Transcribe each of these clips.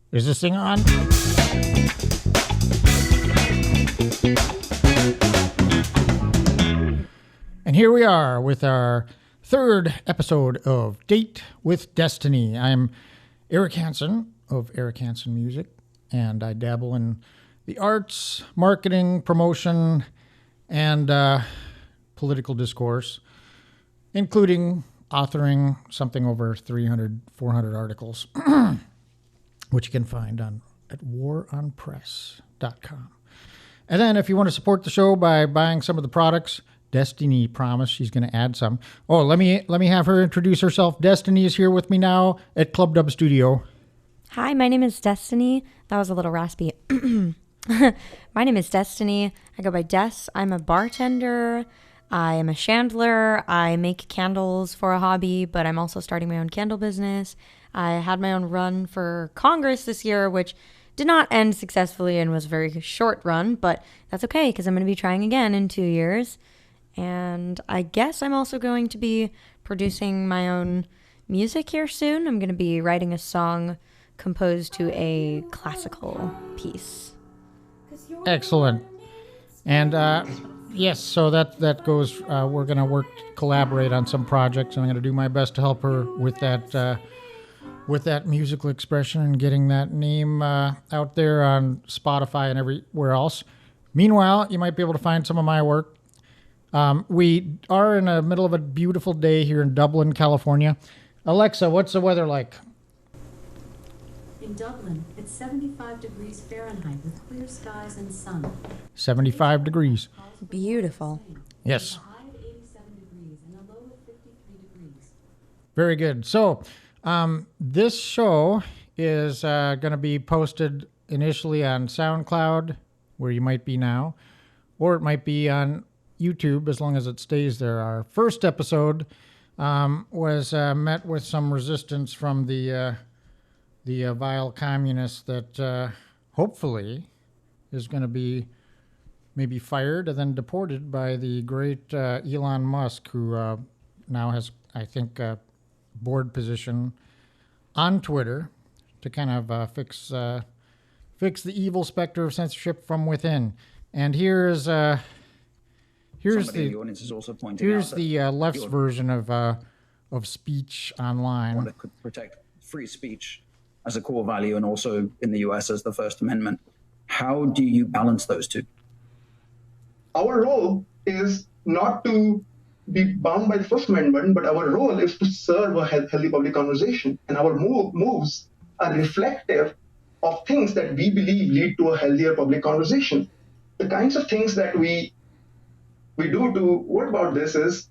Is this thing on? And here we are with our third episode of Date with Destinee. I'm Eric Hansen of Eric Hansen Music, and I dabble in the arts, marketing, promotion, and political discourse, including authoring something over 300, 400 articles, which you can find at waronpress.com. And then if you want to support the show by buying some of the products, Destinee promised she's going to add some. Oh, let me have her introduce herself. Destinee is here with me now at Club Dub Studio. Hi, my name is Destinee. That was a little raspy. My name is Destinee. I go by Des. I'm a bartender. I am a chandler. I make candles for a hobby, but I'm also starting my own candle business. I had my own run for Congress this year, which did not end successfully and was a very short run, but that's okay because I'm going to be trying again in 2 years. And I guess I'm also going to be producing my own music here soon. I'm going to be writing a song composed to a classical piece. Excellent. And yes, so that goes. We're going to collaborate on some projects, and I'm going to do my best to help her with that musical expression and getting that name out there on Spotify and everywhere else. Meanwhile, you might be able to find some of my work. We are in the middle of a beautiful day here in Dublin, California. Alexa, what's the weather like? In Dublin, it's 75 degrees Fahrenheit with clear skies and sun. 75 degrees. Beautiful. Yes. A high of 87 degrees and a low of 53 degrees. Very good. So, this show is going to be posted initially on SoundCloud, where you might be now, or it might be on YouTube as long as it stays there. Our first episode was met with some resistance from the vile communist that hopefully is going to be maybe fired and then deported by the great Elon Musk, who now has, I think, a board position on Twitter to kind of fix the evil specter of censorship from within. And here's the audience is also pointing out the left's version of speech online. Want to protect free speech as a core value, and also in the US as the First Amendment. How do you balance those two? Our role is not to be bound by the First Amendment, but our role is to serve a healthy public conversation. And our moves are reflective of things that we believe lead to a healthier public conversation. The kinds of things that we do to work about this is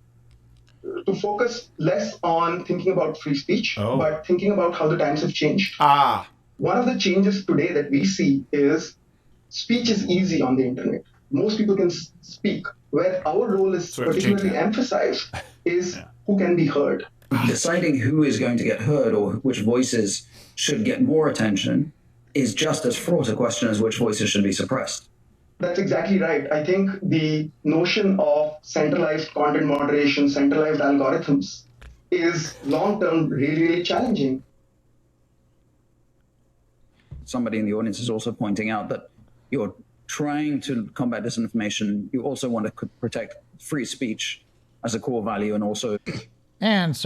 to focus less on thinking about free speech, but thinking about how the times have changed. One of the changes today that we see is speech is easy on the internet. Most people can speak. Where our role is particularly emphasized is who can be heard. Deciding who is going to get heard or which voices should get more attention is just as fraught a question as which voices should be suppressed. That's exactly right. I think the notion of centralized content moderation, centralized algorithms is long-term really, really challenging. Somebody in the audience is also pointing out that you're trying to combat disinformation. You also want to protect free speech as a core value, and also... And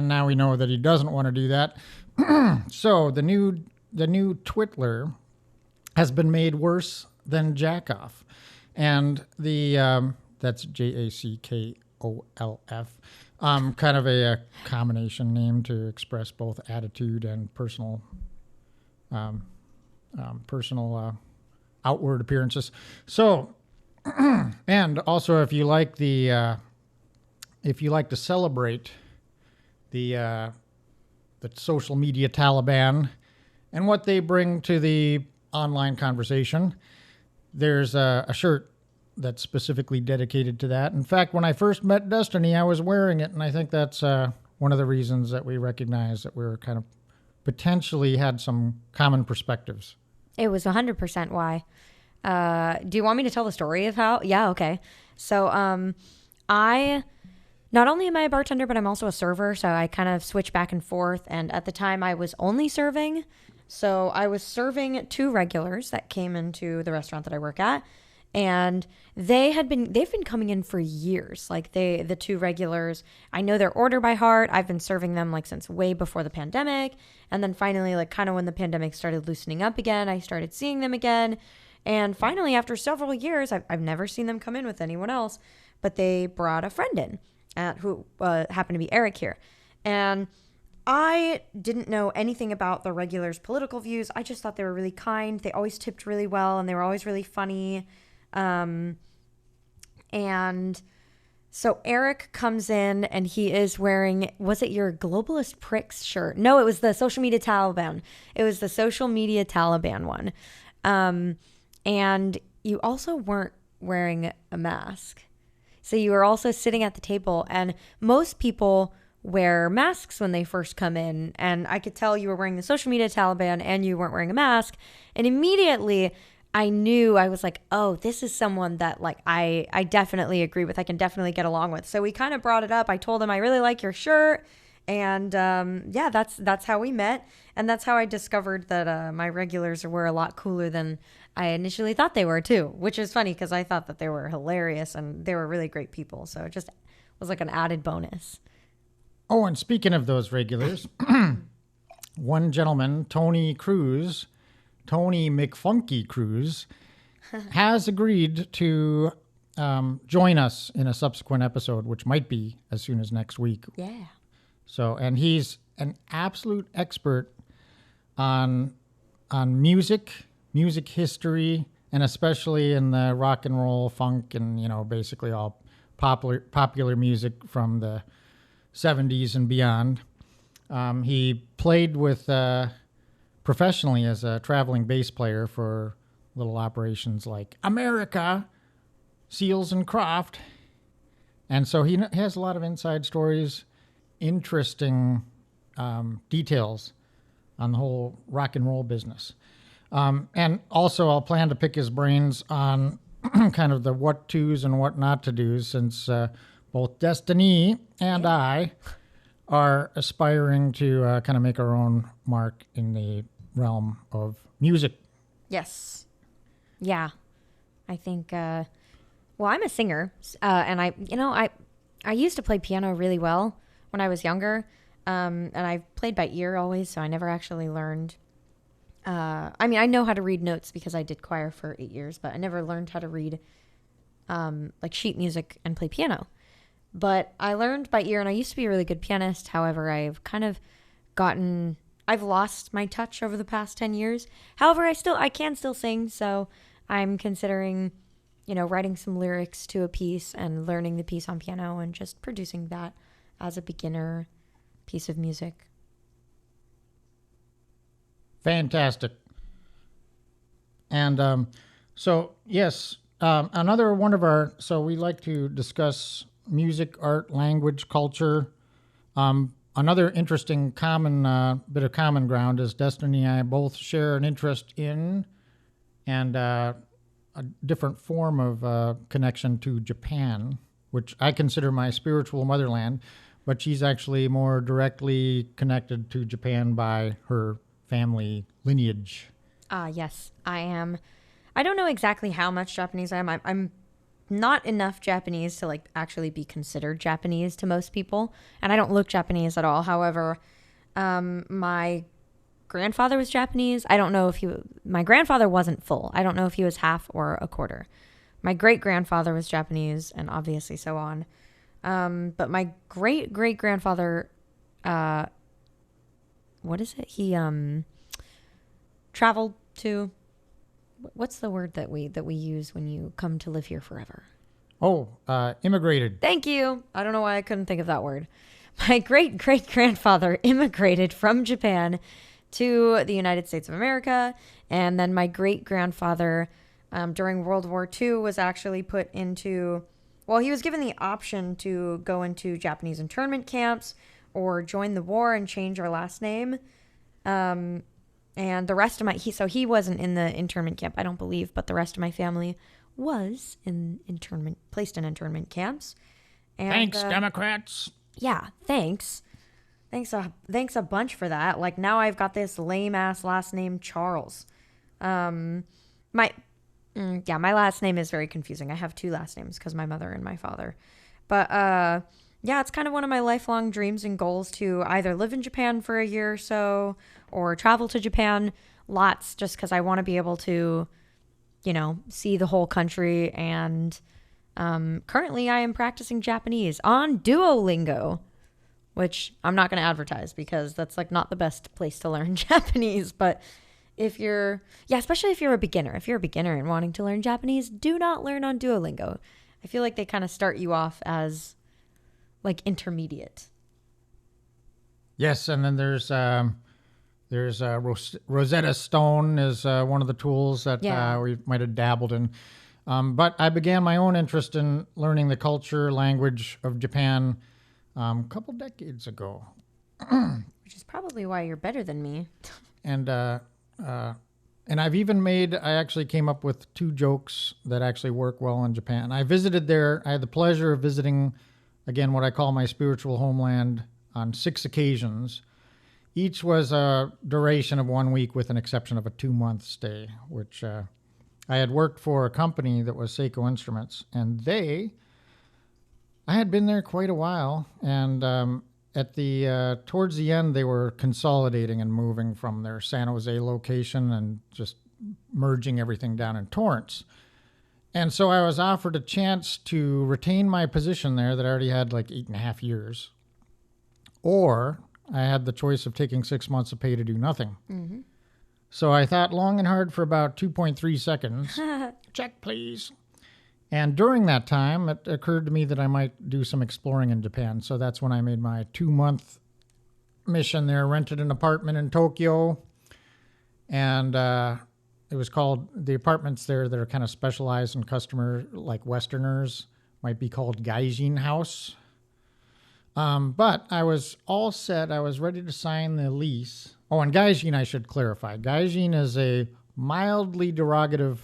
now we know that he doesn't want to do that. So the new Twitler has been made worse than Jackoff, and the that's JACKOLF, kind of a combination name to express both attitude and personal outward appearances. So, and also if you like to celebrate the social media Taliban and what they bring to the online conversation, there's a shirt that's specifically dedicated to that. In fact, when I first met Destinee, I was wearing it, and I think that's one of the reasons that we recognize that we're kind of potentially had some common perspectives. It was 100% why. Do you want me to tell the story of how? Yeah, okay. So I not only am I a bartender, but I'm also a server, so I kind of switch back and forth. And at the time, I was only serving. So I was serving 2 regulars that came into the restaurant that I work at, and they've been coming in for years. Like the 2 regulars, I know their order by heart. I've been serving them like since way before the pandemic. And then finally, like kind of when the pandemic started loosening up again, I started seeing them again. And finally, after several years, I've never seen them come in with anyone else, but they brought a friend in who happened to be Eric here. And I didn't know anything about the regulars' political views. I just thought they were really kind. They always tipped really well, and they were always really funny. And so Eric comes in, and he is wearing, was it your Globalist Pricks shirt? No, it was the Social Media Taliban. It was the Social Media Taliban one. And you also weren't wearing a mask. So you were also sitting at the table, and most people wear masks when they first come in. And I could tell you were wearing the Social Media Taliban and you weren't wearing a mask. And immediately I knew, I was like, oh, this is someone that like I definitely agree with. I can definitely get along with. So we kind of brought it up. I told him, I really like your shirt. And yeah, that's how we met. And that's how I discovered that my regulars were a lot cooler than I initially thought they were too, which is funny because I thought that they were hilarious and they were really great people. So it just was like an added bonus. Oh, and speaking of those regulars, one gentleman, Tony McFunky Cruz, has agreed to join us in a subsequent episode, which might be as soon as next week. Yeah. So, and he's an absolute expert on music history, and especially in the rock and roll, funk, and basically all popular music from the 70s and beyond. He played with professionally as a traveling bass player for little operations like America, Seals and Croft, and so he has a lot of inside stories, interesting details on the whole rock and roll business. And also I'll plan to pick his brains on kind of the what to's and what not to do, since both Destinee and I are aspiring to kind of make our own mark in the realm of music. Yes. Yeah. I think, well, I'm a singer, and I used to play piano really well when I was younger, and I played by ear always, so I never actually learned. I mean, I know how to read notes because I did choir for 8 years, but I never learned how to read like sheet music and play piano. But I learned by ear, and I used to be a really good pianist. However, I've lost my touch over the past 10 years. However, I can still sing, so I'm considering, writing some lyrics to a piece and learning the piece on piano and just producing that as a beginner piece of music. Fantastic. And so, yes, another one of so we like to discuss music, art, language, culture. Another interesting bit of common ground is Destiny and I both share an interest in and a different form of connection to Japan, which I consider my spiritual motherland, but she's actually more directly connected to Japan by her family lineage. Yes, I am. I don't know exactly how much Japanese I am. I'm not enough Japanese to like actually be considered Japanese to most people, and I don't look Japanese at all. However, my grandfather was Japanese. I don't know if my grandfather wasn't full. I don't know if he was half or a quarter. My great-grandfather was Japanese, and obviously so on. But my great-great-grandfather, what is it? He traveled to, what's the word that we use when you come to live here forever? Oh, immigrated. Thank you. I don't know why I couldn't think of that word. My great-great-grandfather immigrated from Japan to the United States of America, and then my great-grandfather during World War II was actually put into, well, he was given the option to go into Japanese internment camps or join the war and change our last name. And the rest of he wasn't in the internment camp, I don't believe, but the rest of my family was placed in internment camps. And, thanks, Democrats. Yeah, thanks. Thanks a bunch for that. Like, now I've got this lame ass last name, Charles. My last name is very confusing. I have 2 last names because my mother and my father. But yeah, it's kind of one of my lifelong dreams and goals to either live in Japan for a year or so or travel to Japan lots, just because I want to be able to, see the whole country. And currently I am practicing Japanese on Duolingo, which I'm not going to advertise because that's like not the best place to learn Japanese. But especially if you're a beginner and wanting to learn Japanese, do not learn on Duolingo. I feel like they kind of start you off as like intermediate. Yes, and then there's Rosetta Stone is one of the tools that we might have dabbled in. But I began my own interest in learning the culture, language of Japan a couple decades ago. Which is probably why you're better than me. And I've even I actually came up with 2 jokes that actually work well in Japan. I visited there. I had the pleasure of visiting, again, what I call my spiritual homeland on 6 occasions. Each was a duration of 1 week with an exception of a 2-month stay, which I had worked for a company that was Seiko Instruments, and I had been there quite a while, and towards the end, they were consolidating and moving from their San Jose location and just merging everything down in Torrance. And so I was offered a chance to retain my position there that I already had like 8.5 years, or I had the choice of taking 6 months of pay to do nothing. Mm-hmm. So I thought long and hard for about 2.3 seconds. Check, please. And during that time, it occurred to me that I might do some exploring in Japan. So that's when I made my 2-month mission there, rented an apartment in Tokyo. And it was called, the apartments there that are kind of specialized in customer, like Westerners, might be called Gaijin House. But I was all set. I was ready to sign the lease. Oh, and Gaijin, I should clarify. Gaijin is a mildly derogative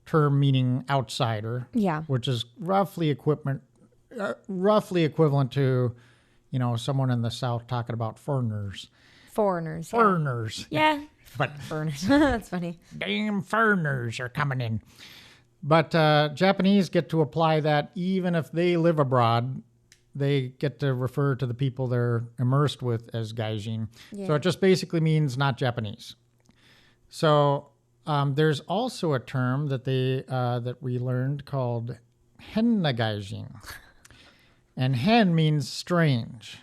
term meaning outsider. Yeah. Which is roughly equivalent to, someone in the South talking about foreigners. Foreigners. Yeah. But foreigners. That's funny. Damn foreigners are coming in. But Japanese get to apply that even if they live abroad. They get to refer to the people they're immersed with as gaijin. Yeah. So it just basically means not Japanese. So there's also a term that that we learned called henna gaijin. And hen means strange.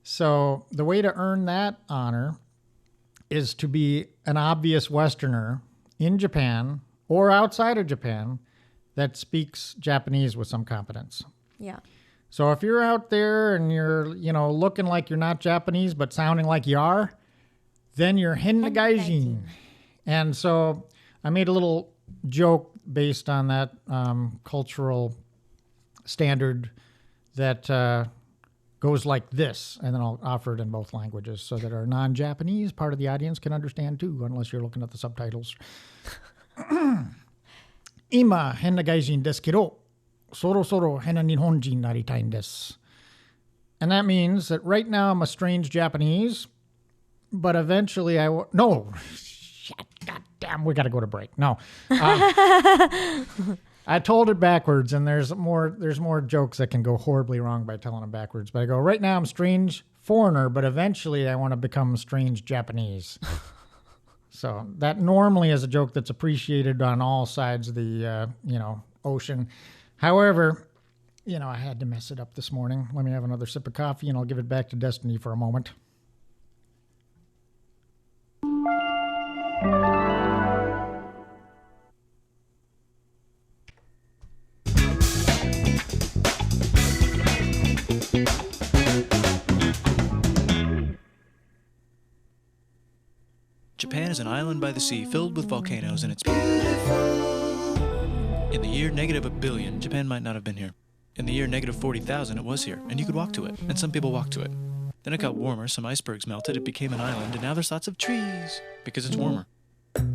So the way to earn that honor is to be an obvious Westerner in Japan or outside of Japan that speaks Japanese with some competence. Yeah. So if you're out there and you're, looking like you're not Japanese but sounding like you are, then you're henna gaijin. And so I made a little joke based on that cultural standard that goes like this, and then I'll offer it in both languages so that our non-Japanese part of the audience can understand too, unless you're looking at the subtitles. Ima henna gaijin desu kedo. Soro soro henna nihonjin naritain desu. And that means that right now I'm a strange Japanese, but eventually no. Shit, goddamn, we got to go to break. No. I told it backwards, and there's more jokes that can go horribly wrong by telling them backwards. But I go, right now I'm strange foreigner, but eventually I want to become strange Japanese. So that normally is a joke that's appreciated on all sides of the, ocean. However, I had to mess it up this morning. Let me have another sip of coffee, and I'll give it back to Destinee for a moment. Japan is an island by the sea filled with volcanoes, and it's beautiful. In the year -1 billion, Japan might not have been here. In the year -40,000, it was here, and you could walk to it, and some people walked to it. Then it got warmer, some icebergs melted, it became an island, and now there's lots of trees, because it's warmer.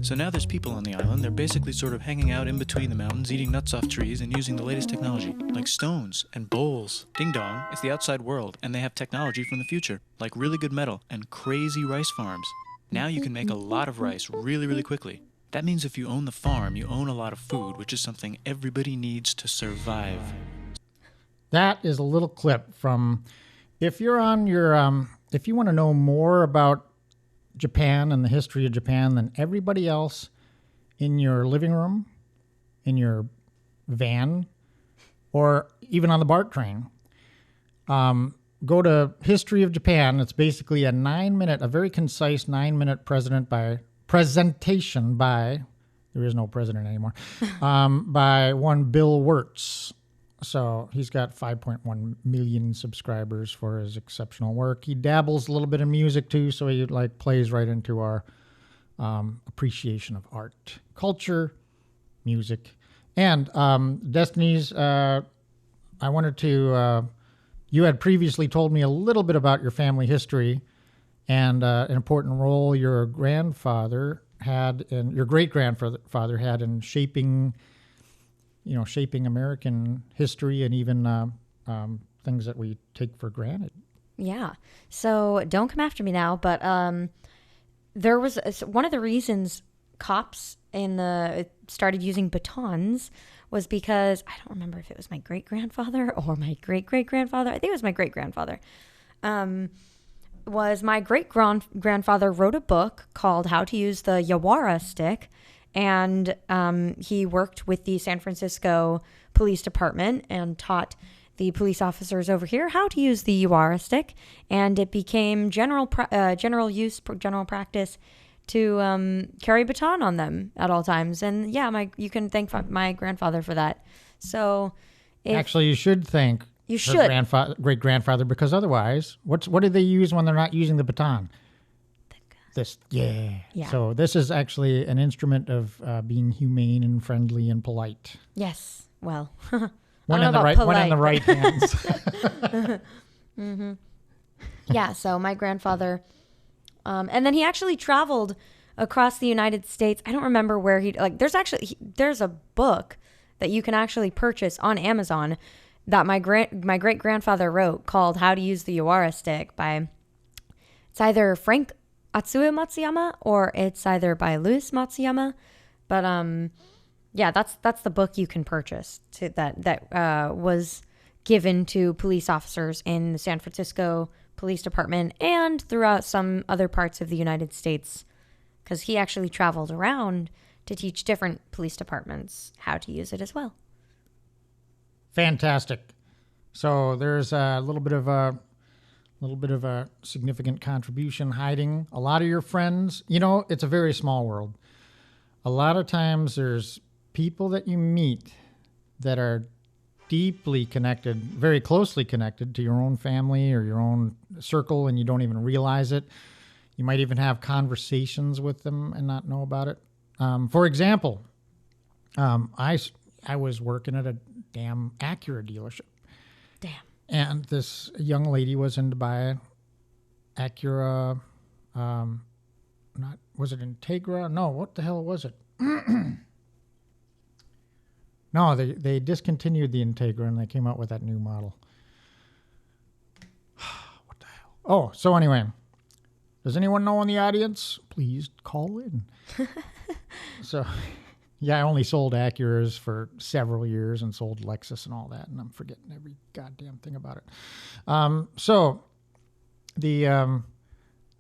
So now there's people on the island. They're basically sort of hanging out in between the mountains, eating nuts off trees and using the latest technology, like stones and bowls. Ding dong, it's the outside world, and they have technology from the future, like really good metal and crazy rice farms. Now you can make a lot of rice really, really quickly. That means if you own the farm, you own a lot of food, which is something everybody needs to survive. That is a little clip from, if you're on your, if you want to know more about Japan and the history of Japan than everybody else in your living room, in your van, or even on the BART train, go to History of Japan. It's basically a very concise 9-minute presentation by, there is no president anymore, by one Bill Wirtz. So he's got 5.1 million subscribers for his exceptional work. He dabbles a little bit in music too, so he plays right into our appreciation of art, culture, music, and Destinee's. I wanted to. You had previously told me a little bit about your family history and an important role your grandfather had and your great grandfather had in shaping American history and even things that we take for granted. Yeah. So don't come after me now, but there was one of the reasons cops started using batons was because I don't remember if it was my great-grandfather or my great-great-grandfather. I think it was my great-grandfather. Was my great-grandfather wrote a book called How to Use the Yawara Stick, and he worked with the San Francisco Police Department and taught the police officers over here how to use the Yawara stick, and it became general practice to carry baton on them at all times. And yeah, you can thank my grandfather for that. So actually, you should thank great grandfather, because otherwise, what do they use when they're not using the baton? Yeah. So this is actually an instrument of being humane and friendly and polite. Yes. Well, one in the right hands. Mm-hmm. Yeah. So my grandfather, and then he actually traveled across the United States. I don't remember where there's a book that you can actually purchase on Amazon that my great grandfather wrote called How to Use the Yawara Stick by, it's either Frank Atsue Matsuyama or it's either by Louis Matsuyama, but yeah, that's the book you can purchase that was given to police officers in the San Francisco Police Department and throughout some other parts of the United States, because he actually traveled around to teach different police departments how to use it as well. Fantastic. So there's a little bit of a significant contribution hiding. A lot of your friends, it's a very small world. A lot of times there's people that you meet that are deeply connected, very closely connected to your own family or your own circle, and you don't even realize it. You might even have conversations with them and not know about it. For example, I was working at a damn Acura dealership. Damn. And this young lady was in to buy Acura, was it Integra? No, what the hell was it? No, they discontinued the Integra and they came out with that new model. What the hell? Oh, so anyway, does anyone know in the audience? Please call in. So, yeah, I only sold Acuras for several years and sold Lexus and all that, and I'm forgetting every goddamn thing about it. So,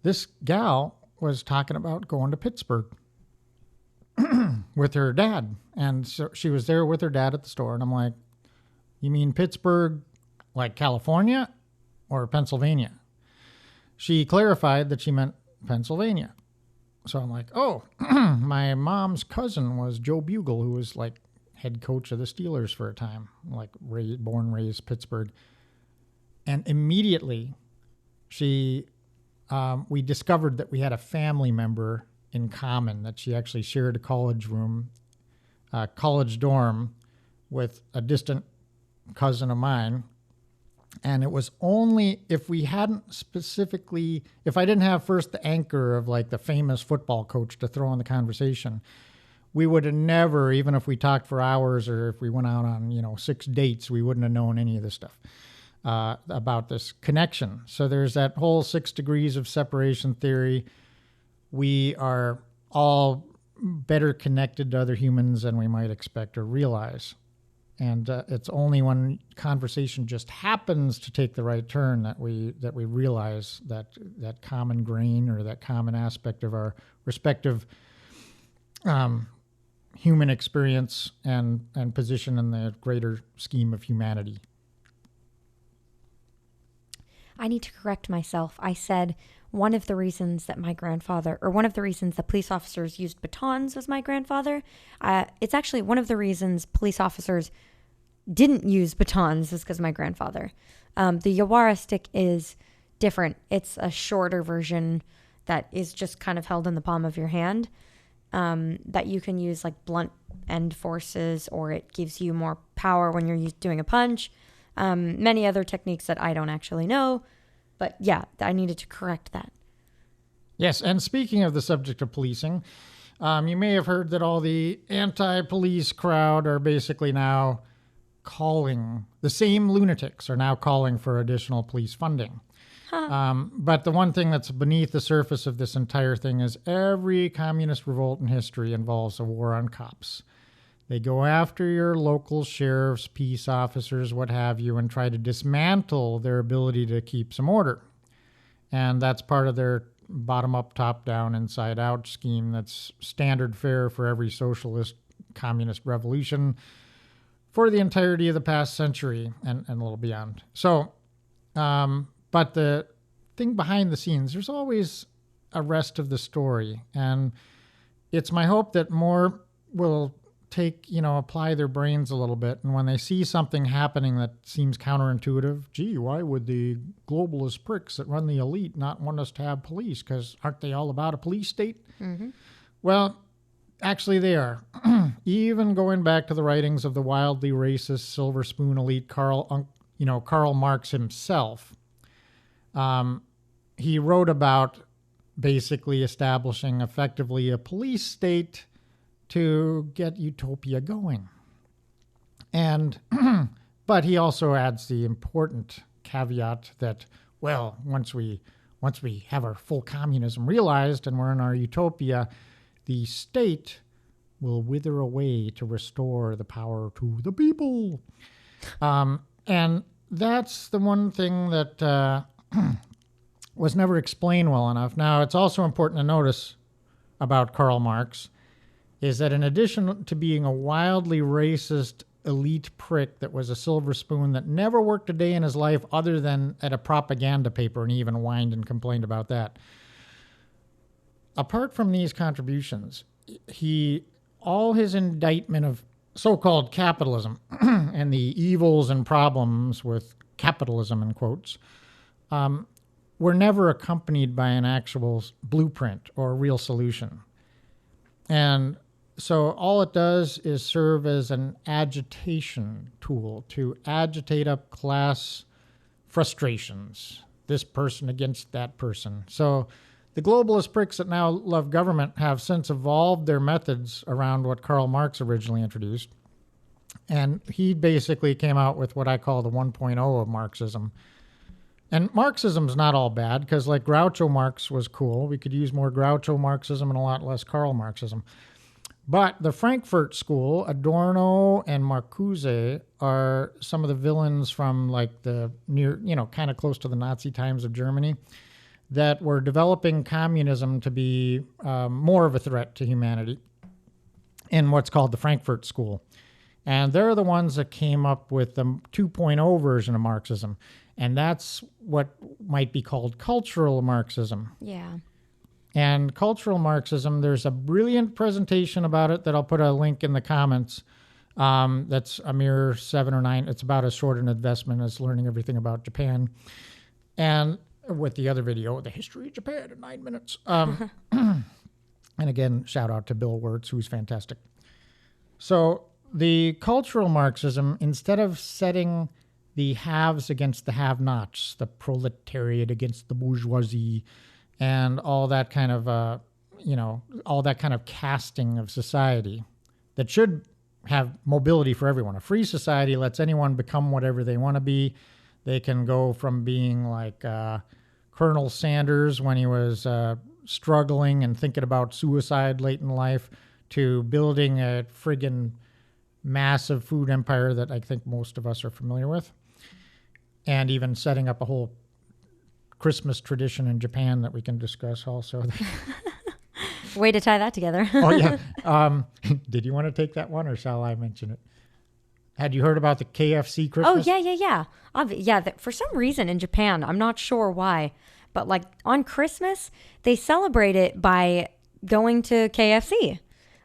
this gal was talking about going to Pittsburgh with her dad, and so she was there with her dad at the store, and I'm like, "You mean Pittsburgh, like California, or Pennsylvania?" She clarified that she meant Pennsylvania. So I'm like, oh, my mom's cousin was Joe Bugle, who was like head coach of the Steelers for a time, like born, raised Pittsburgh. And immediately we discovered that we had a family member in common, that she actually shared a college dorm with a distant cousin of mine. And it was only if we hadn't specifically, if I didn't have first the anchor of like the famous football coach to throw in the conversation, we would have never, even if we talked for hours or if we went out on, 6 dates, we wouldn't have known any of this stuff about this connection. So there's that whole 6 degrees of separation theory. We are all better connected to other humans than we might expect or realize. And it's only when conversation just happens to take the right turn that we realize that common grain or that common aspect of our respective human experience and position in the greater scheme of humanity. I need to correct myself. I said one of the reasons that one of the reasons the police officers used batons was my grandfather. It's actually one of the reasons police officers didn't use batons is because my grandfather. The Yawara stick is different. It's a shorter version that is just kind of held in the palm of your hand, that you can use like blunt end forces, or it gives you more power when you're doing a punch. Many other techniques that I don't actually know. But yeah, I needed to correct that. Yes, and speaking of the subject of policing, you may have heard that all the anti-police crowd are basically now the same lunatics are now calling for additional police funding. But the one thing that's beneath the surface of this entire thing is every communist revolt in history involves a war on cops. They go after your local sheriffs, peace officers, what have you, and try to dismantle their ability to keep some order. And that's part of their bottom-up, top-down, inside-out scheme that's standard fare for every socialist, communist revolution for the entirety of the past century and a little beyond. So, but the thing behind the scenes, there's always a rest of the story. And it's my hope that more will apply their brains a little bit. And when they see something happening that seems counterintuitive, gee, why would the globalist pricks that run the elite not want us to have police? Because aren't they all about a police state? Mm-hmm. Well, actually they are. Even going back to the writings of the wildly racist silver spoon elite Karl Marx himself, he wrote about basically establishing effectively a police state to get utopia going. And but he also adds the important caveat that, well, once we have our full communism realized and we're in our utopia, the state will wither away to restore the power to the people. And that's the one thing that was never explained well enough. Now, it's also important to notice about Karl Marx is that in addition to being a wildly racist elite prick that was a silver spoon that never worked a day in his life other than at a propaganda paper, and he even whined and complained about that. Apart from these contributions, all his indictment of so-called capitalism and the evils and problems with capitalism, in quotes, were never accompanied by an actual blueprint or a real solution. And so all it does is serve as an agitation tool to agitate up class frustrations, this person against that person. So the globalist pricks that now love government have since evolved their methods around what Karl Marx originally introduced. And he basically came out with what I call the 1.0 of Marxism. And Marxism's not all bad, because like Groucho Marx was cool. We could use more Groucho Marxism and a lot less Karl Marxism. But the Frankfurt School, Adorno and Marcuse, are some of the villains from like the near, kind of close to the Nazi times of Germany, that were developing communism to be more of a threat to humanity in what's called the Frankfurt School. And they're the ones that came up with the 2.0 version of Marxism. And that's what might be called cultural Marxism. Yeah. And cultural Marxism, there's a brilliant presentation about it that I'll put a link in the comments. That's a mere 7 or 9. It's about as short an investment as learning everything about Japan. And with the other video, The History of Japan in 9 minutes. And again, shout out to Bill Wirtz, who's fantastic. So the cultural Marxism, instead of setting the haves against the have-nots, the proletariat against the bourgeoisie, and all that kind of, all that kind of casting of society that should have mobility for everyone. A free society lets anyone become whatever they want to be. They can go from being like Colonel Sanders when he was struggling and thinking about suicide late in life to building a friggin' massive food empire that I think most of us are familiar with, and even setting up a whole Christmas tradition in Japan that we can discuss also. Way to tie that together. Oh, yeah. Did you want to take that one, or shall I mention it? Had you heard about the KFC Christmas? Oh, yeah. For some reason in Japan, I'm not sure why, but like on Christmas, they celebrate it by going to KFC.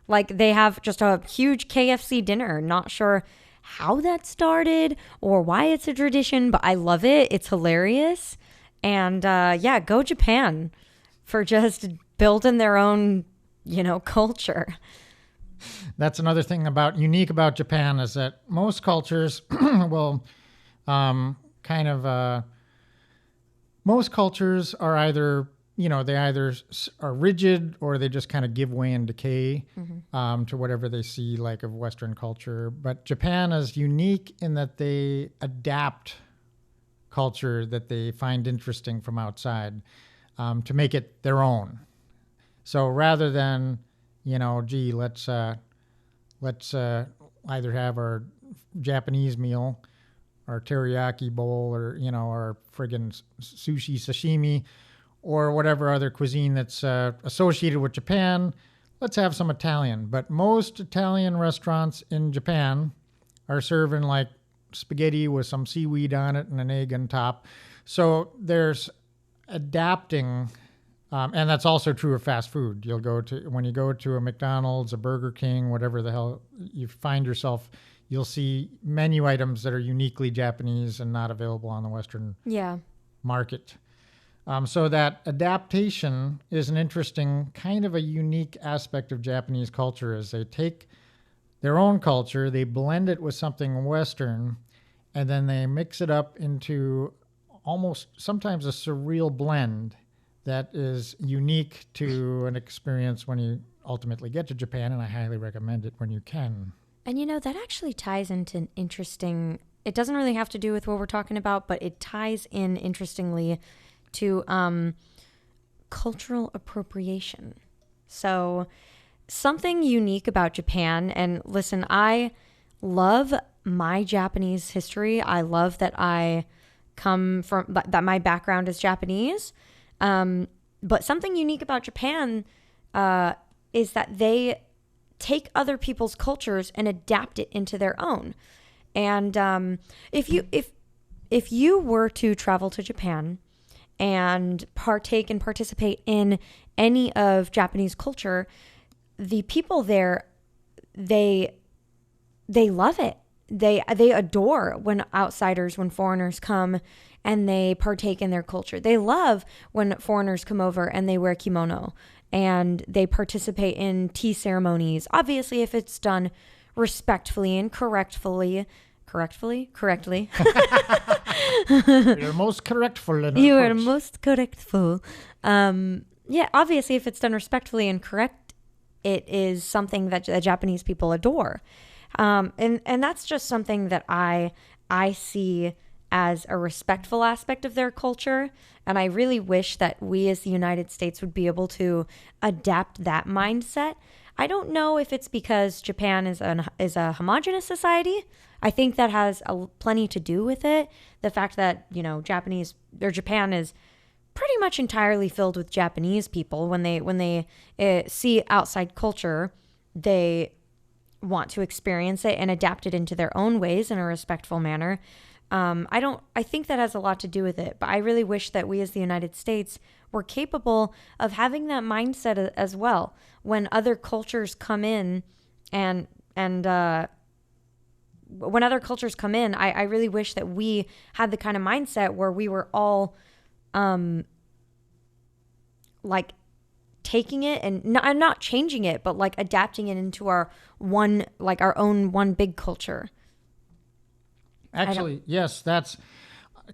Like they have just a huge KFC dinner. Not sure how that started or why it's a tradition, but I love it. It's hilarious. And go Japan for just building their own, culture. That's another thing unique about Japan is that most cultures will most cultures are either, they either are rigid or they just kind of give way and decay to whatever they see like of Western culture. But Japan is unique in that they adapt culture that they find interesting from outside to make it their own. So rather than, let's either have our Japanese meal, our teriyaki bowl, or our friggin' sushi, sashimi, or whatever other cuisine that's associated with Japan. Let's have some Italian. But most Italian restaurants in Japan are serving like spaghetti with some seaweed on it and an egg on top. So there's adapting. And that's also true of fast food. When you go to a McDonald's, a Burger King, whatever the hell you find yourself, you'll see menu items that are uniquely Japanese and not available on the Western market. So that adaptation is an interesting, kind of a unique aspect of Japanese culture, is they take their own culture, they blend it with something Western, and then they mix it up into almost sometimes a surreal blend that is unique to an experience when you ultimately get to Japan, and I highly recommend it when you can. And that actually ties into an interesting, it doesn't really have to do with what we're talking about, but it ties in interestingly to cultural appropriation. So something unique about Japan, and listen, I love my Japanese history. I love that I come from, that my background is Japanese. But something unique about Japan is that they take other people's cultures and adapt it into their own. And if you were to travel to Japan and partake and participate in any of Japanese culture, the people there, they love it. They adore when foreigners come and they partake in their culture. They love when foreigners come over and they wear kimono and they participate in tea ceremonies. Obviously, if it's done respectfully and correctly. You're most correctful. You are most correctful. Obviously, if it's done respectfully and correct, it is something that the Japanese people adore. And that's just something that I see as a respectful aspect of their culture. And I really wish that we as the United States would be able to adapt that mindset. I don't know if it's because Japan is a homogenous society. I think that has plenty to do with it. The fact that, Japan is pretty much entirely filled with Japanese people. When they see outside culture, they want to experience it and adapt it into their own ways in a respectful manner. I think that has a lot to do with it, but I really wish that we as the United States were capable of having that mindset as well. When other cultures come in and when other cultures come in, I really wish that we had the kind of mindset where we were all, like taking it and not changing it, but like adapting it into our own one big culture. Actually, yes, that's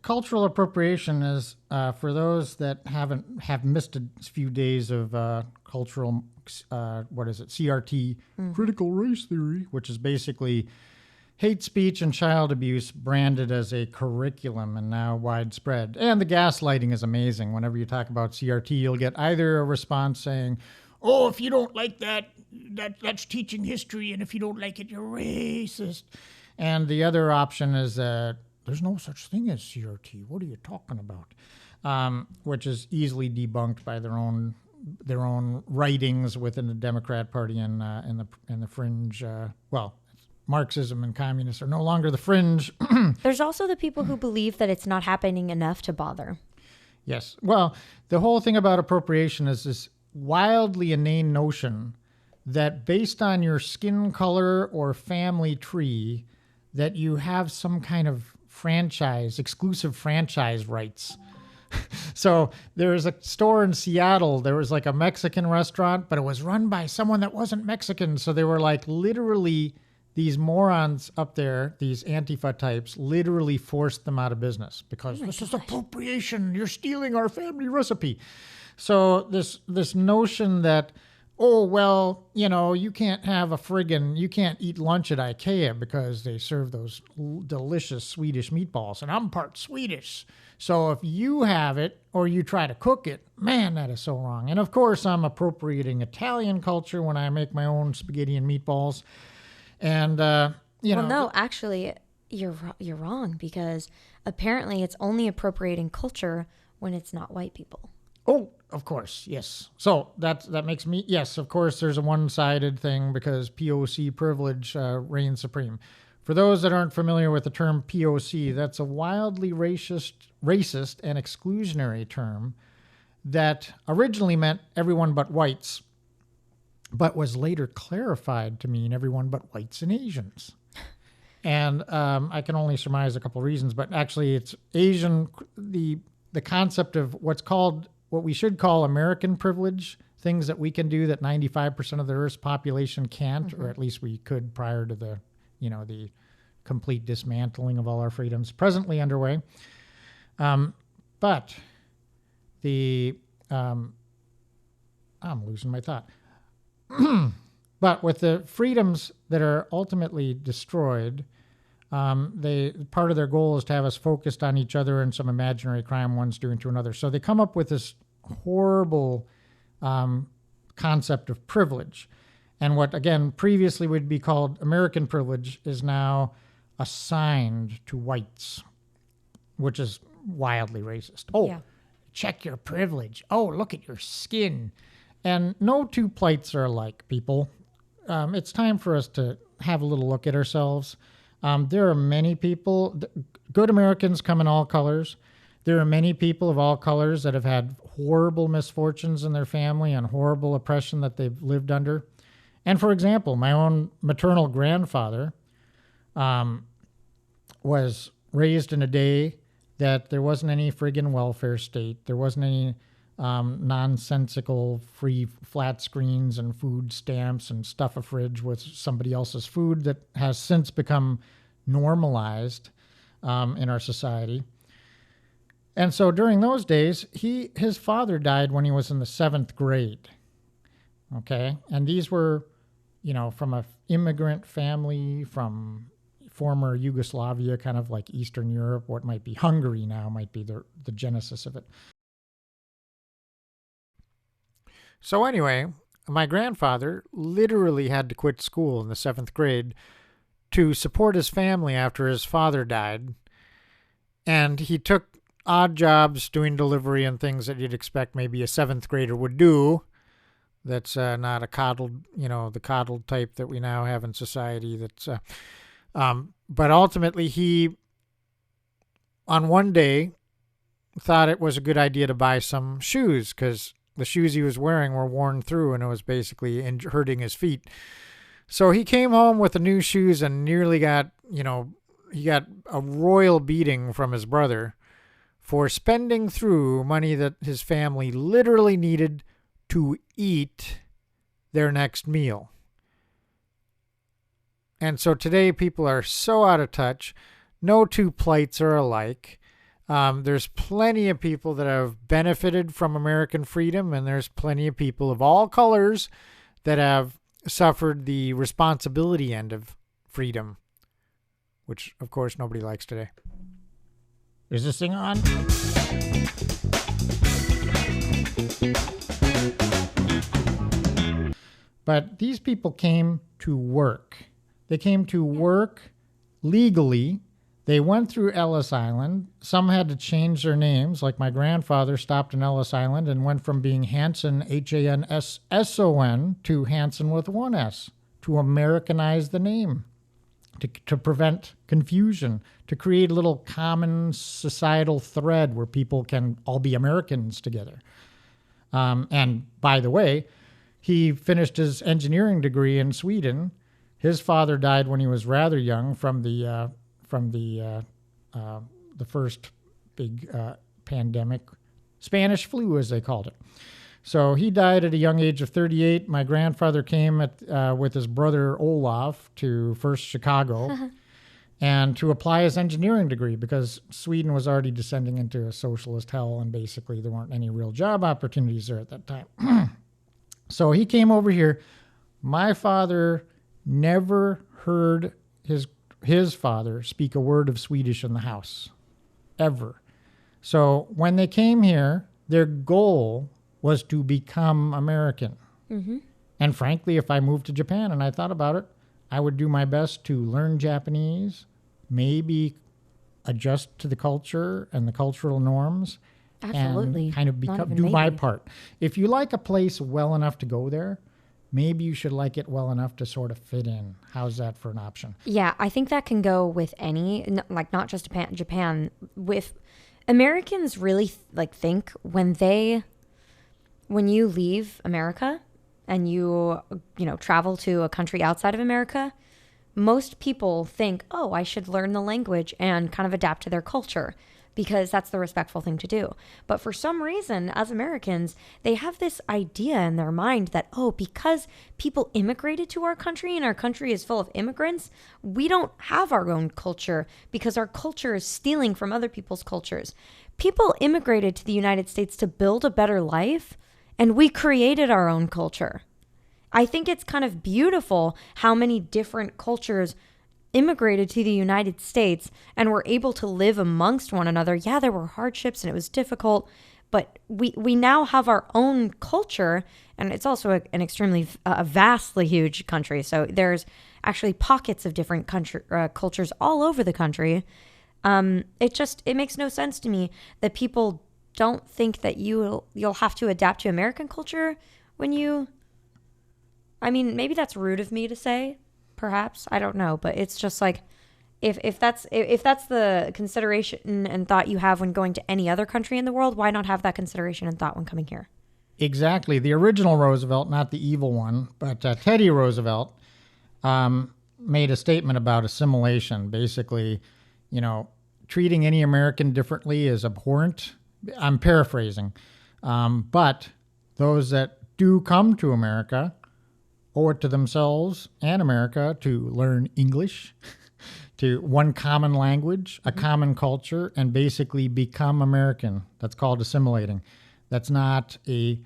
cultural appropriation is for those that have missed a few days of cultural what is it, CRT, critical race theory, which is basically hate speech and child abuse branded as a curriculum and now widespread. And the gaslighting is amazing. Whenever you talk about CRT, you'll get either a response saying, "Oh, if you don't like that's teaching history, and if you don't like it, you're racist." And the other option is that there's no such thing as CRT. What are you talking about? Which is easily debunked by their own writings within the Democrat Party and in the fringe. Marxism and communists are no longer the fringe. There's also the people who believe that it's not happening enough to bother. Yes. Well, the whole thing about appropriation is this wildly inane notion that based on your skin color or family tree, that you have some kind of exclusive franchise rights. So there was a store in Seattle. There was like a Mexican restaurant, but it was run by someone that wasn't Mexican. So they were like literally these morons up there, these Antifa types, literally forced them out of business because this is appropriation. You're stealing our family recipe. So this notion that, oh, well, you can't you can't eat lunch at IKEA because they serve those delicious Swedish meatballs, and I'm part Swedish. So if you have it or you try to cook it, man, that is so wrong. And of course, I'm appropriating Italian culture when I make my own spaghetti and meatballs. And, no, actually, you're wrong, because apparently it's only appropriating culture when it's not white people. Oh, of course, yes. So that makes me, yes, of course, there's a one-sided thing because POC privilege reigns supreme. For those that aren't familiar with the term POC, that's a wildly racist and exclusionary term that originally meant everyone but whites, but was later clarified to mean everyone but whites and Asians. And I can only surmise a couple of reasons, but actually it's Asian, the concept of what we should call American privilege, things that we can do that 95% of the Earth's population can't, or at least we could prior to the complete dismantling of all our freedoms presently underway. But I'm losing my thought. But with the freedoms that are ultimately destroyed, part of their goal is to have us focused on each other and some imaginary crime one's doing to another. So they come up with this horrible concept of privilege. And what, again, previously would be called American privilege is now assigned to whites, which is wildly racist. Oh, yeah. Check your privilege. Oh, look at your skin. And no two plights are alike, people. It's time for us to have a little look at ourselves. There are many people, good Americans come in all colors. There are many people of all colors that have had horrible misfortunes in their family and horrible oppression that they've lived under. And for example, my own maternal grandfather was raised in a day that there wasn't any friggin' welfare state. There wasn't any nonsensical free flat screens and food stamps and stuff a fridge with somebody else's food that has since become normalized in our society. And so during those days, his father died when he was in the 7th grade. Okay. And these were, from an immigrant family from former Yugoslavia, kind of like Eastern Europe. What might be Hungary now might be the genesis of it. So anyway, my grandfather literally had to quit school in the 7th grade to support his family after his father died. And he took odd jobs doing delivery and things that you'd expect maybe a 7th grader would do. That's not a coddled, the coddled type that we now have in society. That's, but ultimately he, on one day, thought it was a good idea to buy some shoes because the shoes he was wearing were worn through and it was basically hurting his feet. So he came home with the new shoes and nearly got, he got a royal beating from his brother for spending through money that his family literally needed to eat their next meal. And so today people are so out of touch. no two plights are alike. There's plenty of people that have benefited from American freedom, and there's plenty of people of all colors that have suffered the responsibility end of freedom, which, of course, nobody likes today. Is this thing on? But these people came to work. They came to work legally. They went through Ellis Island. Some had to change their names, like my grandfather stopped in Ellis Island and went from being Hanson, Hanson, to Hanson with one S, to Americanize the name, to prevent confusion, to create a little common societal thread where people can all be Americans together. And by the way, he finished his engineering degree in Sweden. His father died when he was rather young from the first big pandemic, Spanish flu, as they called it. So he died at a young age of 38. My grandfather came with his brother Olaf to first Chicago and to apply his engineering degree because Sweden was already descending into a socialist hell, and basically there weren't any real job opportunities there at that time. So he came over here. My father never heard his father speak a word of Swedish in the house, ever. So when they came here, their goal was to become American. Mm-hmm. And frankly, if I moved to Japan and I thought about it, I would do my best to learn Japanese, maybe adjust to the culture and the cultural norms. Absolutely. And kind of do my part. If you like a place well enough to go there, maybe you should like it well enough to sort of fit in. How's that for an option? Yeah, I think that can go with any, like not just Japan. With Americans really think when you leave America and you travel to a country outside of America, most people think, oh, I should learn the language and kind of adapt to their culture, because that's the respectful thing to do. But for some reason, as Americans, they have this idea in their mind that, oh, because people immigrated to our country and our country is full of immigrants, we don't have our own culture because our culture is stealing from other people's cultures. People immigrated to the United States to build a better life, and we created our own culture. I think it's kind of beautiful how many different cultures immigrated to the United States and were able to live amongst one another. Yeah, there were hardships and it was difficult, but we now have our own culture, and it's also an extremely vastly huge country. So there's actually pockets of different cultures all over the country. It makes no sense to me that people don't think that you'll have to adapt to American culture when you. I mean, maybe that's rude of me to say. Perhaps, I don't know, but it's just like if that's the consideration and thought you have when going to any other country in the world, why not have that consideration and thought when coming here? Exactly. The original Roosevelt, not the evil one, but Teddy Roosevelt made a statement about assimilation. Basically, treating any American differently is abhorrent. I'm paraphrasing, but those that do come to America owe it to themselves and America to learn English, to one common language, a common culture, and basically become American. That's called assimilating. That's not an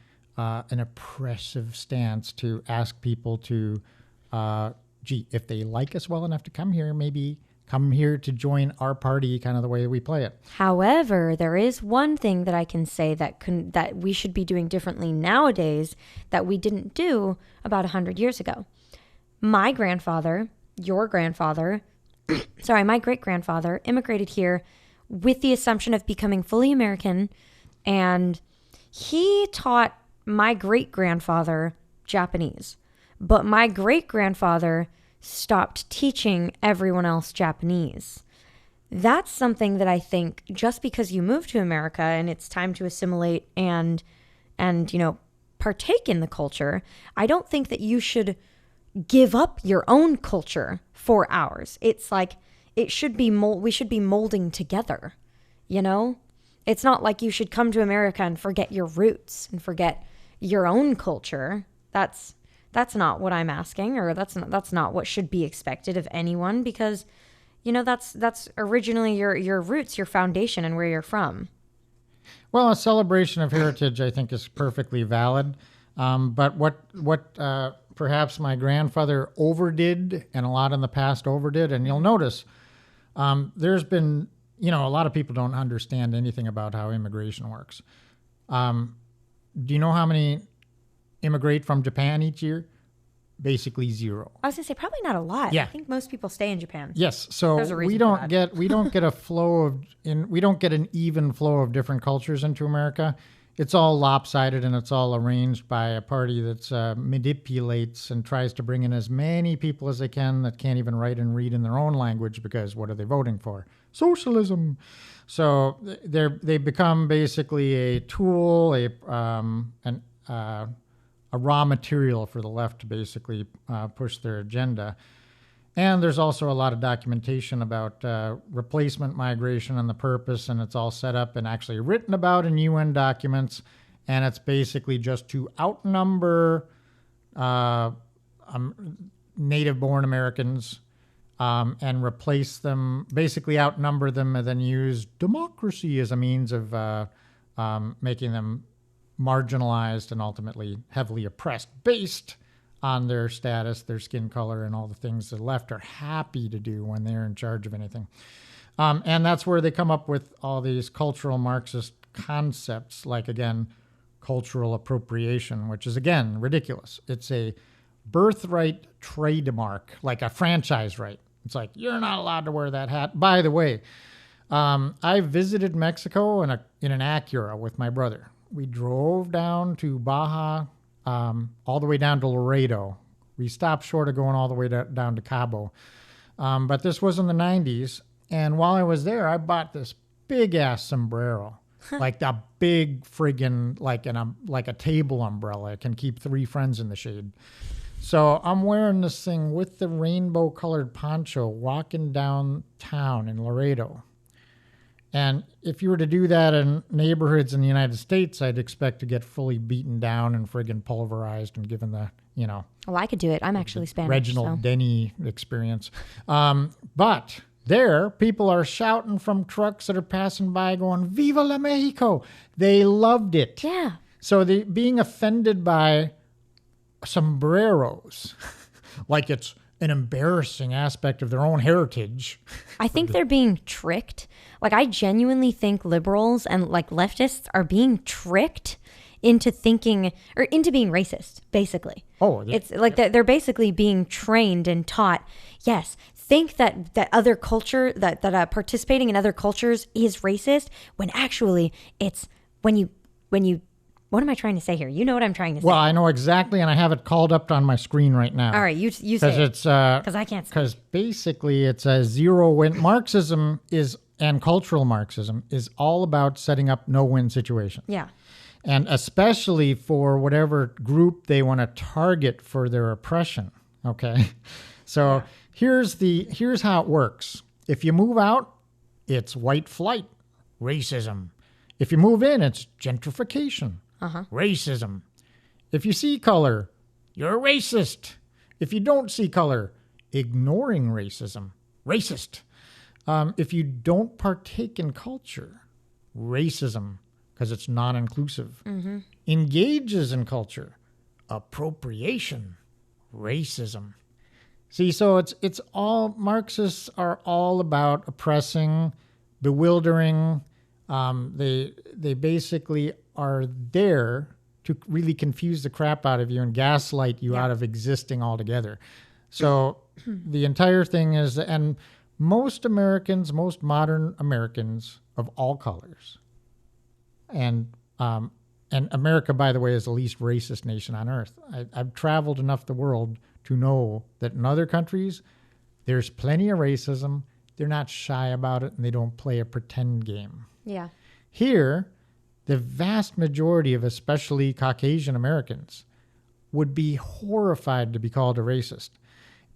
oppressive stance to ask people to, if they like us well enough to come here, maybe come here to join our party, kind of the way we play it. However, there is one thing that I can say that we should be doing differently nowadays that we didn't do about 100 years ago. My grandfather, your grandfather, my great-grandfather immigrated here with the assumption of becoming fully American, and he taught my great-grandfather Japanese. But my great-grandfather stopped teaching everyone else Japanese. That's something that I think just because you move to America and it's time to assimilate and partake in the culture, I don't think that you should give up your own culture for ours. It's like we should be molding together, It's not like you should come to America and forget your roots and forget your own culture. That's not what I'm asking, or that's not what should be expected of anyone, because that's originally your roots, your foundation, and where you're from. Well, a celebration of heritage, I think, is perfectly valid. But what perhaps my grandfather overdid, and a lot in the past overdid, and you'll notice there's been, a lot of people don't understand anything about how immigration works. Do you know how many immigrate from Japan each year? Basically zero. I was gonna say probably not a lot. Yeah. I think most people stay in Japan. Yes, so There's a reason we for don't that. get we don't get a flow of we don't get an even flow of different cultures into America. It's all lopsided and it's all arranged by a party that manipulates and tries to bring in as many people as they can that can't even write and read in their own language, because what are they voting for? Socialism. So they become basically a tool, a raw material for the left to basically push their agenda. And there's also a lot of documentation about replacement migration and the purpose, and it's all set up and actually written about in UN documents. And it's basically just to outnumber native-born Americans and replace them, basically outnumber them, and then use democracy as a means of making them marginalized and ultimately heavily oppressed based on their status, their skin color, and all the things the left are happy to do when they're in charge of anything. And that's where they come up with all these cultural Marxist concepts, like, again, cultural appropriation, which is, again, ridiculous. It's a birthright trademark, like a franchise right. It's like, you're not allowed to wear that hat. By the way, I visited Mexico in an Acura with my brother. We drove down to Baja, all the way down to Laredo. We stopped short of going all the way down to Cabo. But this was in the 90s. And while I was there, I bought this big-ass sombrero. Like a big friggin', like a table umbrella. It can keep 3 friends in the shade. So I'm wearing this thing with the rainbow-colored poncho walking downtown in Laredo. And if you were to do that in neighborhoods in the United States, I'd expect to get fully beaten down and friggin' pulverized and given the, Well, I could do it. I'm actually Spanish. Reginald so. Denny experience. But there, people are shouting from trucks that are passing by going, Viva la Mexico! They loved it. Yeah. So being offended by sombreros, like it's an embarrassing aspect of their own heritage. I think they're being tricked. Like, I genuinely think liberals and like leftists are being tricked into thinking or into being racist, basically. Oh, it's like they're basically being trained and taught, yes, think that other culture, that participating in other cultures is racist, when actually it's when you what am I trying to say here? You know what I'm trying to say. Well, I know exactly, and I have it called up on my screen right now. All right, you say it. Because I can't say it. Because basically it's a zero-win. Marxism and cultural Marxism is all about setting up no-win situations. Yeah. And especially for whatever group they want to target for their oppression. Okay? So here's how it works. If you move out, it's white flight, racism. If you move in, it's gentrification, racism. If you see color, you're racist. If you don't see color, ignoring racism, racist. If you don't partake in culture, racism, because it's non-inclusive. Engages in culture, appropriation, racism. See, so it's all, Marxists are all about oppressing, bewildering. They basically are there to really confuse the crap out of you and gaslight you out of existing altogether. So the entire thing is, and most Americans, most modern Americans of all colors, and America, by the way, is the least racist nation on earth. I've traveled enough the world to know that in other countries, there's plenty of racism. They're not shy about it, and they don't play a pretend game. Yeah. Here, the vast majority of especially Caucasian Americans would be horrified to be called a racist.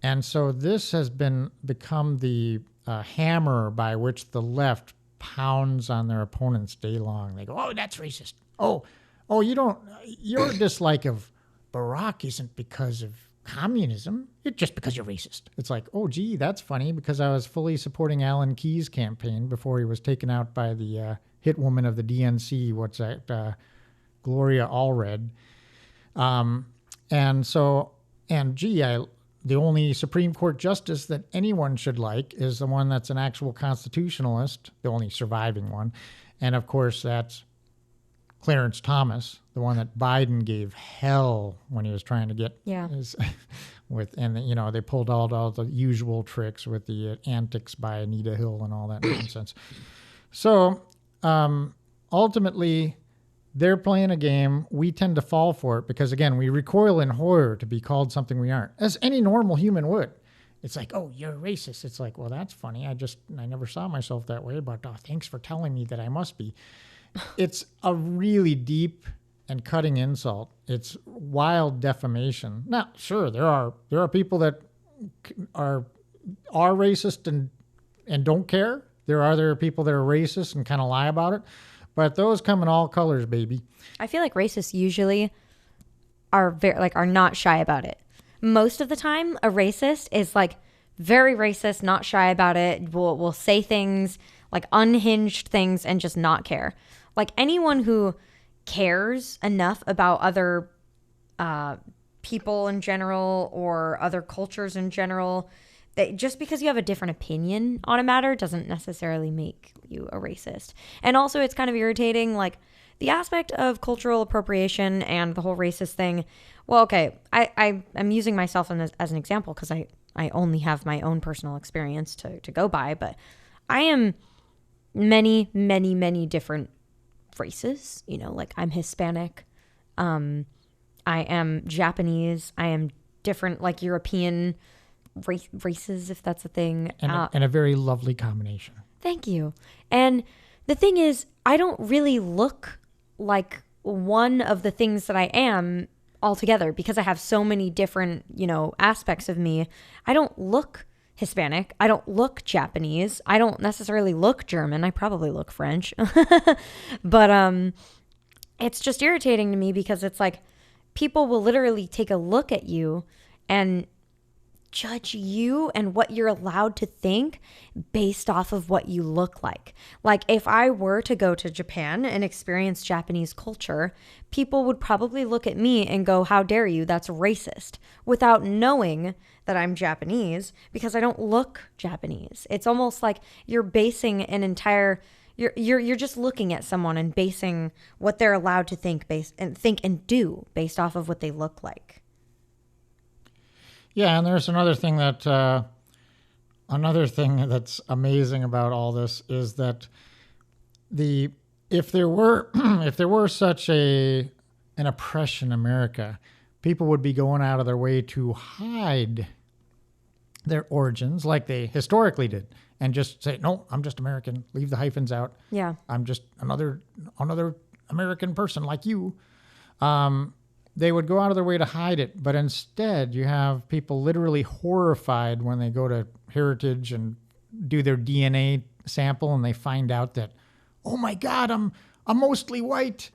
And so this has become the hammer by which the left pounds on their opponents day long. They go, oh, that's racist. Oh, your dislike of Barack isn't because of communism, it's just because you're racist. It's like, oh, gee, that's funny because I was fully supporting Alan Keyes' campaign before he was taken out by the hit woman of the DNC, what's that, Gloria Allred. The only Supreme Court justice that anyone should like is the one that's an actual constitutionalist, the only surviving one. And of course, that's Clarence Thomas, the one that Biden gave hell when he was trying to get his they pulled all the usual tricks with the antics by Anita Hill and all that nonsense. So ultimately, they're playing a game. We tend to fall for it because, again, we recoil in horror to be called something we aren't, as any normal human would. It's like, oh, you're racist. It's like, well, that's funny. I never saw myself that way, but thanks for telling me that I must be. It's a really deep and cutting insult. It's wild defamation. Now, sure, there are people that are racist and don't care. There are other people that are racist and kind of lie about it. But those come in all colors, baby. I feel like racists usually are not shy about it. Most of the time, a racist is like very racist, not shy about it. Will say things like unhinged things and just not care. Like anyone who cares enough about other people in general or other cultures in general, just because you have a different opinion on a matter doesn't necessarily make you a racist. And also it's kind of irritating, like the aspect of cultural appropriation and the whole racist thing. Well, okay, I'm using myself as an example because I only have my own personal experience to go by, but I am many, many, many different races. Like I'm Hispanic, I am Japanese, I am different, like European races, if that's a thing. And a very lovely combination. Thank you. And the thing is, I don't really look like one of the things that I am altogether because I have so many different, aspects of me. I don't look Hispanic. I don't look Japanese. I don't necessarily look German. I probably look French. But it's just irritating to me because it's like people will literally take a look at you and judge you and what you're allowed to think based off of what you look like. Like if I were to go to Japan and experience Japanese culture, people would probably look at me and go, how dare you? That's racist, without knowing that I'm Japanese because I don't look Japanese. It's almost like you're basing an entire you're just looking at someone and basing what they're allowed to think and do based off of what they look like. Yeah, and there's another thing that's amazing about all this is that if there were such an oppression in America, people would be going out of their way to hide their origins like they historically did and just say, no, I'm just American, leave the hyphens out. Yeah. I'm just another American person like you. They would go out of their way to hide it, but instead you have people literally horrified when they go to Heritage and do their DNA sample and they find out that, oh my God, I'm mostly white.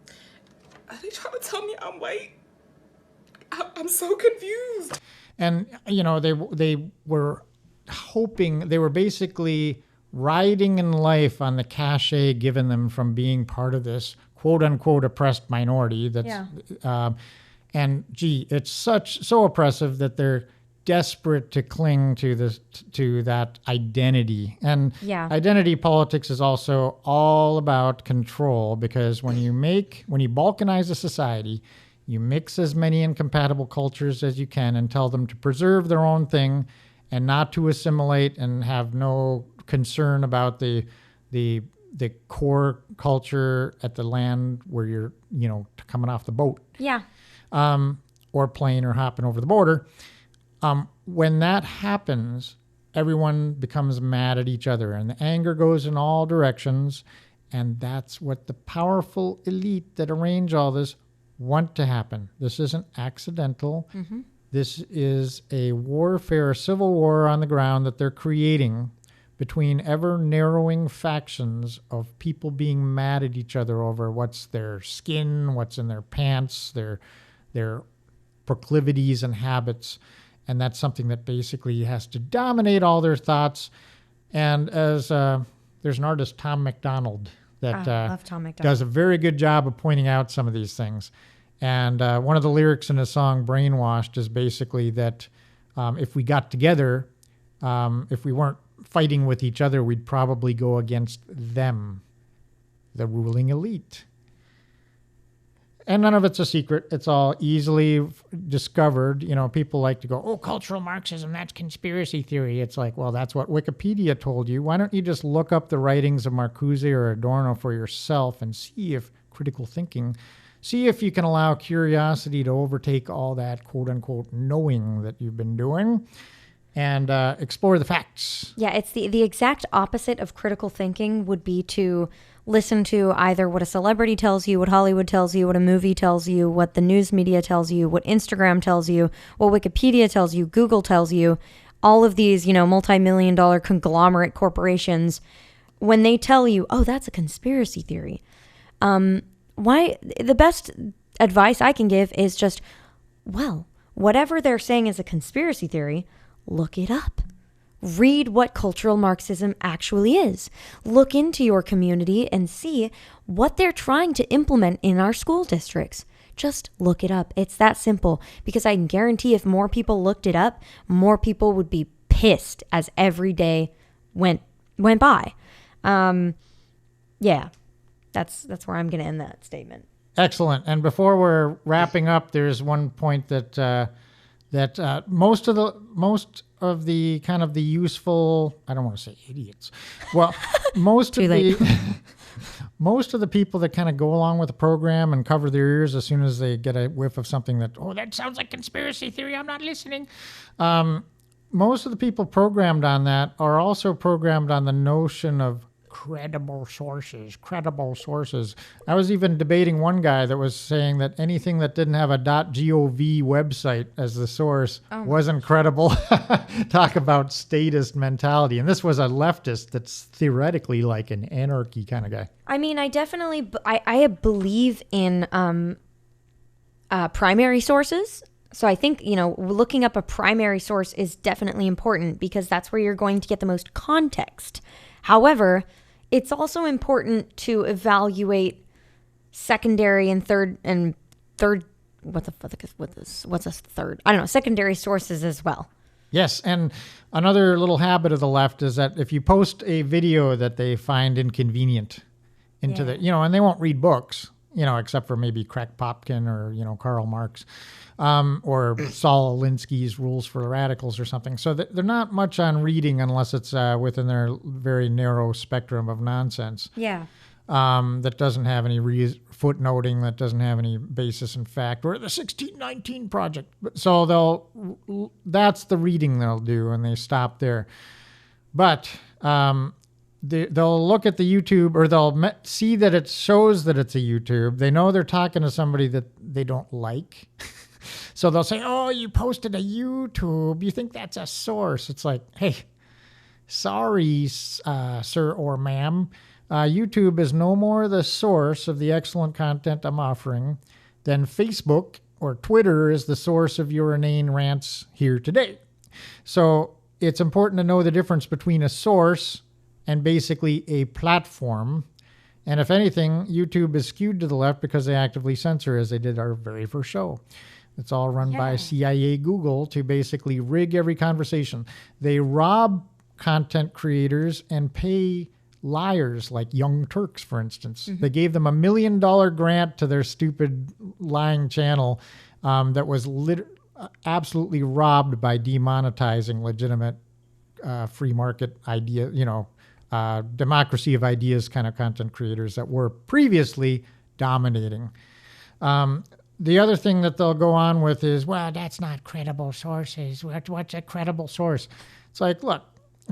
Are they trying to tell me I'm white? I'm so confused. And, they were hoping, they were basically riding in life on the cachet given them from being part of this quote unquote oppressed minority. And gee, it's so oppressive that they're desperate to cling to that identity. And identity politics is also all about control because when you balkanize a society, you mix as many incompatible cultures as you can and tell them to preserve their own thing and not to assimilate and have no concern about the core culture at the land where you're, coming off the boat. Yeah. Or plane or hopping over the border. When that happens, everyone becomes mad at each other and the anger goes in all directions. And that's what the powerful elite that arrange all this want to happen. This isn't accidental. Mm-hmm. This is a warfare, a civil war on the ground that they're creating between ever narrowing factions of people being mad at each other over what's their skin, what's in their pants, their proclivities and habits. And that's something that basically has to dominate all their thoughts. And as there's an artist, Tom MacDonald, that love Tom MacDonald. does a very good job of pointing out some of these things. And one of the lyrics in the song Brainwashed is basically that if we got together, if we weren't fighting with each other, we'd probably go against them, the ruling elite. And none of it's a secret. It's all easily discovered. You know, people like to go, oh, cultural Marxism, that's conspiracy theory. It's like, well, that's what Wikipedia told you. Why don't you just look up the writings of Marcuse or Adorno for yourself and see if critical thinking, see if you can allow curiosity to overtake all that quote unquote knowing that you've been doing and explore the facts. Yeah, it's the exact opposite of critical thinking would be to listen to either what a celebrity tells you, what Hollywood tells you, what a movie tells you, what the news media tells you, what Instagram tells you, what Wikipedia tells you, Google tells you, all of these, multi-million-dollar conglomerate corporations, when they tell you, oh, that's a conspiracy theory. Why the best advice I can give is just, well, whatever they're saying is a conspiracy theory, look it up. Read what cultural Marxism actually is. Look into your community and see what they're trying to implement in our school districts. Just look it up. It's that simple, because I can guarantee if more people looked it up, more people would be pissed as every day went by. Yeah, that's where I'm going to end that statement. Excellent. And before we're wrapping up, there's one point that most of the kind of the useful, I don't want to say idiots. Well, most of the people that kind of go along with the program and cover their ears as soon as they get a whiff of something that, oh, that sounds like conspiracy theory, I'm not listening. Most of the people programmed on that are also programmed on the notion of credible sources. I was even debating one guy that was saying that anything that didn't have a .gov website as the source wasn't credible. Talk about statist mentality. And this was a leftist that's theoretically like an anarchy kind of guy. I mean, I definitely, I believe in primary sources. So I think, looking up a primary source is definitely important because that's where you're going to get the most context. However, it's also important to evaluate secondary and third, what's a third? I don't know, secondary sources as well. Yes, and another little habit of the left is that if you post a video that they find inconvenient into and they won't read books, except for maybe Craig Popkin or, Karl Marx, or Saul Alinsky's Rules for the Radicals or something. So they're not much on reading unless it's within their very narrow spectrum of nonsense. Yeah. That doesn't have any footnoting, that doesn't have any basis in fact, or the 1619 Project. So that's the reading they'll do, and they stop there. But they'll look at the YouTube, or they'll see that it shows that it's a YouTube. They know they're talking to somebody that they don't like. So they'll say, oh, you posted a YouTube. You think that's a source? It's like, hey, sorry, sir or ma'am. YouTube is no more the source of the excellent content I'm offering than Facebook or Twitter is the source of your inane rants here today. So it's important to know the difference between a source and basically a platform. And if anything, YouTube is skewed to the left because they actively censor, as they did our very first show. It's all run by CIA Google to basically rig every conversation. They rob content creators and pay liars like Young Turks, for instance. Mm-hmm. They gave them $1 million grant to their stupid lying channel that was absolutely robbed by demonetizing legitimate free market idea, democracy of ideas kind of content creators that were previously dominating. The other thing that they'll go on with is, well, that's not credible sources. What's a credible source? It's like, look,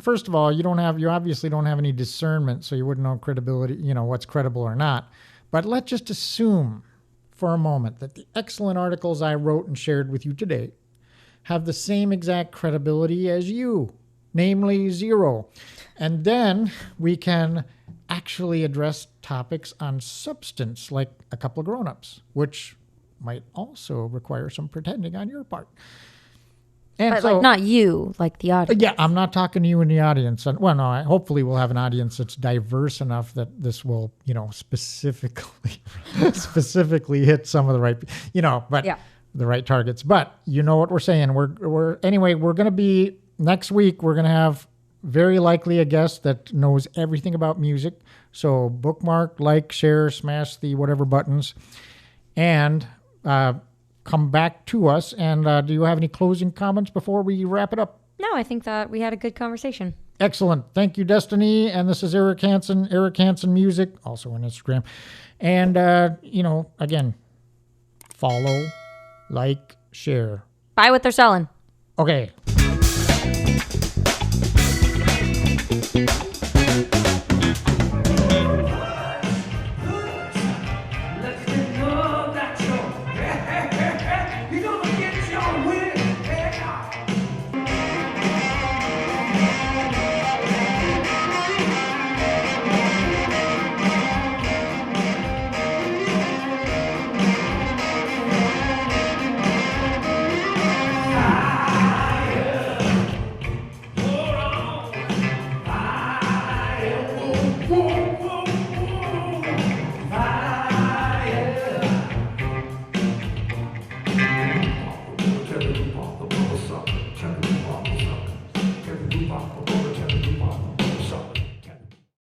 first of all, you obviously don't have any discernment, so you wouldn't know credibility, what's credible or not. But let's just assume for a moment that the excellent articles I wrote and shared with you today have the same exact credibility as you, namely 0. And then we can actually address topics on substance like a couple of grown-ups, which might also require some pretending on your part. And But so, like not you, like the audience. yeah, I'm not talking to you in the audience. And well, no, hopefully we'll have an audience that's diverse enough that this will, specifically hit some of the right, but Yeah. the right targets. But you know what we're saying. We're going to be next week. We're going to have very likely a guest that knows everything about music. So bookmark, like, share, smash the whatever buttons, and come back to us. And do you have any closing comments before we wrap it up? No, I think that we had a good conversation. Excellent. Thank you, Destinee. And this is Eric Hansen Music, also on Instagram. And, again, follow, like, share. Buy what they're selling. Okay.